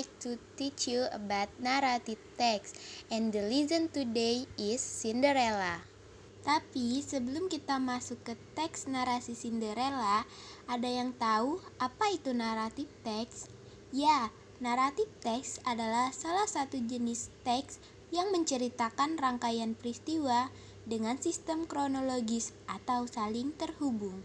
like to teach you about narrative text, and the lesson today is Cinderella. Tapi sebelum kita masuk ke teks narasi Cinderella, ada yang tahu apa itu naratif teks? Ya, naratif teks adalah salah satu jenis teks yang menceritakan rangkaian peristiwa dengan sistem kronologis atau saling terhubung.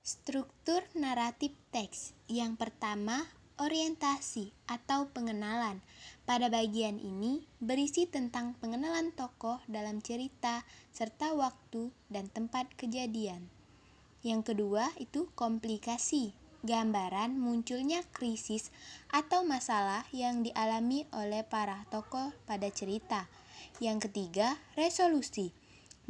Struktur naratif teks. Yang pertama, orientasi atau pengenalan. Pada bagian ini berisi tentang pengenalan tokoh dalam cerita serta waktu dan tempat kejadian. Yang kedua itu komplikasi, gambaran munculnya krisis atau masalah yang dialami oleh para tokoh pada cerita. Yang ketiga, resolusi,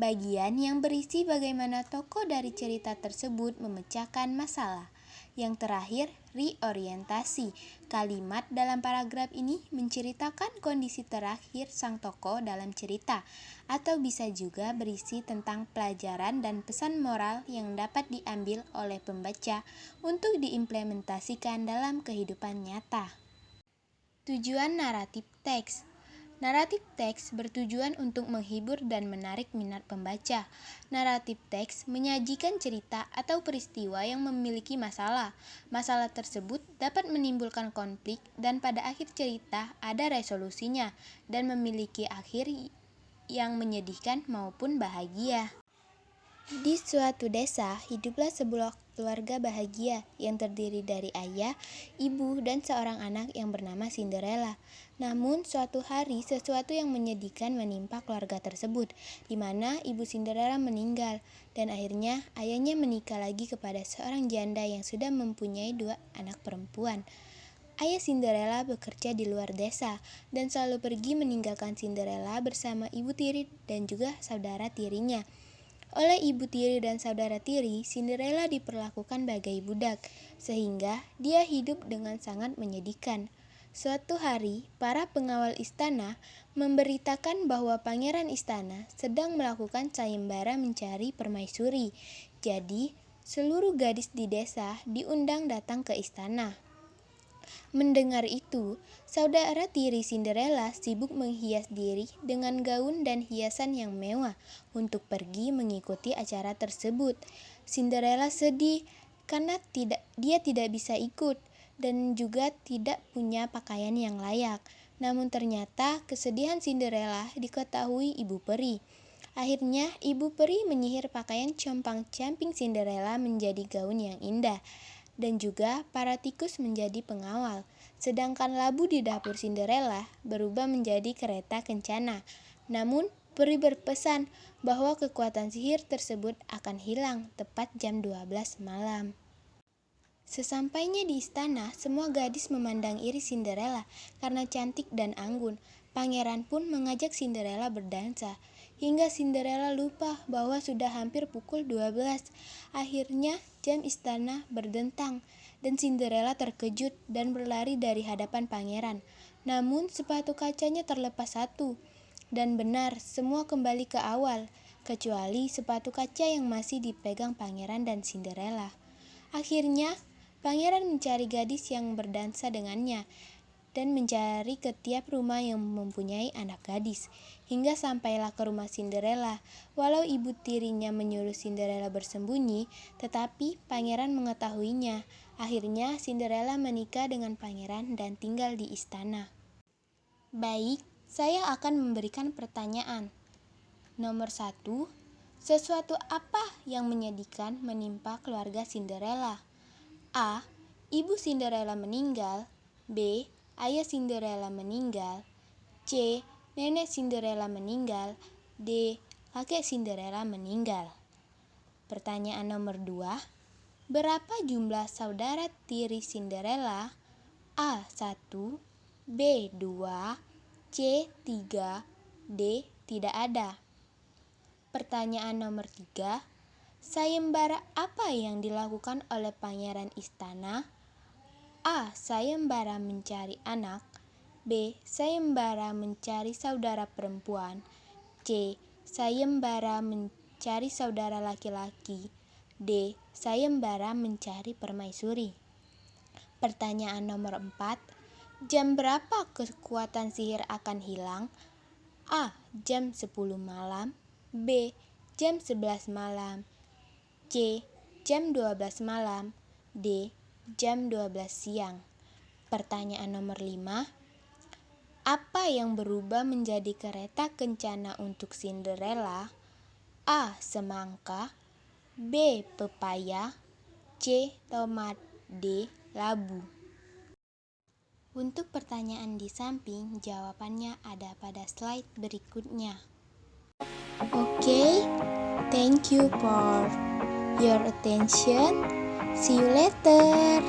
bagian yang berisi bagaimana tokoh dari cerita tersebut memecahkan masalah. Yang terakhir, reorientasi. Kalimat dalam paragraf ini menceritakan kondisi terakhir sang tokoh dalam cerita, atau bisa juga berisi tentang pelajaran dan pesan moral yang dapat diambil oleh pembaca untuk diimplementasikan dalam kehidupan nyata. Tujuan naratif teks. Naratif teks bertujuan untuk menghibur dan menarik minat pembaca. Naratif teks menyajikan cerita atau peristiwa yang memiliki masalah. Masalah tersebut dapat menimbulkan konflik dan pada akhir cerita ada resolusinya dan memiliki akhir yang menyedihkan maupun bahagia. Di suatu desa, hiduplah sebuah keluarga bahagia yang terdiri dari ayah, ibu, dan seorang anak yang bernama Cinderella. Namun, suatu hari sesuatu yang menyedihkan menimpa keluarga tersebut, di mana ibu Cinderella meninggal, dan akhirnya ayahnya menikah lagi kepada seorang janda yang sudah mempunyai 2 anak perempuan. Ayah Cinderella bekerja di luar desa dan selalu pergi meninggalkan Cinderella bersama ibu tiri dan juga saudara tirinya. Oleh ibu tiri dan saudara tiri, Cinderella diperlakukan bagai budak, sehingga dia hidup dengan sangat menyedihkan. Suatu hari, para pengawal istana memberitakan bahwa pangeran istana sedang melakukan sayembara mencari permaisuri. Jadi, seluruh gadis di desa diundang datang ke istana. Mendengar itu, saudara tiri Cinderella sibuk menghias diri dengan gaun dan hiasan yang mewah untuk pergi mengikuti acara tersebut. Cinderella sedih karena dia tidak bisa ikut dan juga tidak punya pakaian yang layak. Namun ternyata kesedihan Cinderella diketahui ibu peri. Akhirnya ibu peri menyihir pakaian compang-camping Cinderella menjadi gaun yang indah, dan juga para tikus menjadi pengawal, sedangkan labu di dapur Cinderella berubah menjadi kereta kencana. Namun, peri berpesan bahwa kekuatan sihir tersebut akan hilang tepat jam 12 malam. Sesampainya di istana, semua gadis memandang iri Cinderella karena cantik dan anggun. Pangeran pun mengajak Cinderella berdansa, hingga Cinderella lupa bahwa sudah hampir pukul 12. Akhirnya jam istana berdentang dan Cinderella terkejut dan berlari dari hadapan pangeran. Namun sepatu kacanya terlepas satu. Dan benar, semua kembali ke awal, kecuali sepatu kaca yang masih dipegang pangeran dan Cinderella. Akhirnya, pangeran mencari gadis yang berdansa dengannya dan mencari ke tiap rumah yang mempunyai anak gadis, hingga sampailah ke rumah Cinderella. Walau ibu tirinya menyuruh Cinderella bersembunyi, tetapi pangeran mengetahuinya. Akhirnya Cinderella menikah dengan pangeran dan tinggal di istana. Baik, saya akan memberikan pertanyaan. Nomor 1, sesuatu apa yang menyedihkan menimpa keluarga Cinderella? A. Ibu Cinderella meninggal. B. Ayah Cinderella meninggal. C. Nenek Cinderella meninggal. D. Kakek Cinderella meninggal. Pertanyaan nomor 2. Berapa jumlah saudara tiri Cinderella? A. 1. B. 2. C. 3. D. Tidak ada. Pertanyaan nomor 3. Sayembara apa yang dilakukan oleh pangeran istana? A. Sayembara mencari anak. B. Sayembara mencari saudara perempuan. C. Sayembara mencari saudara laki-laki. D. Sayembara mencari permaisuri. Pertanyaan nomor 4. Jam berapa kekuatan sihir akan hilang? A. Jam 10 malam. B. Jam 11 malam. C. Jam 12 malam. D. Jam 12 siang. Pertanyaan nomor 5. Apa yang berubah menjadi kereta kencana untuk Cinderella? A. Semangka. B. Pepaya. C. Tomat. D. Labu. Untuk pertanyaan di samping, jawabannya ada pada slide berikutnya. Okay, thank you for your attention. See you later.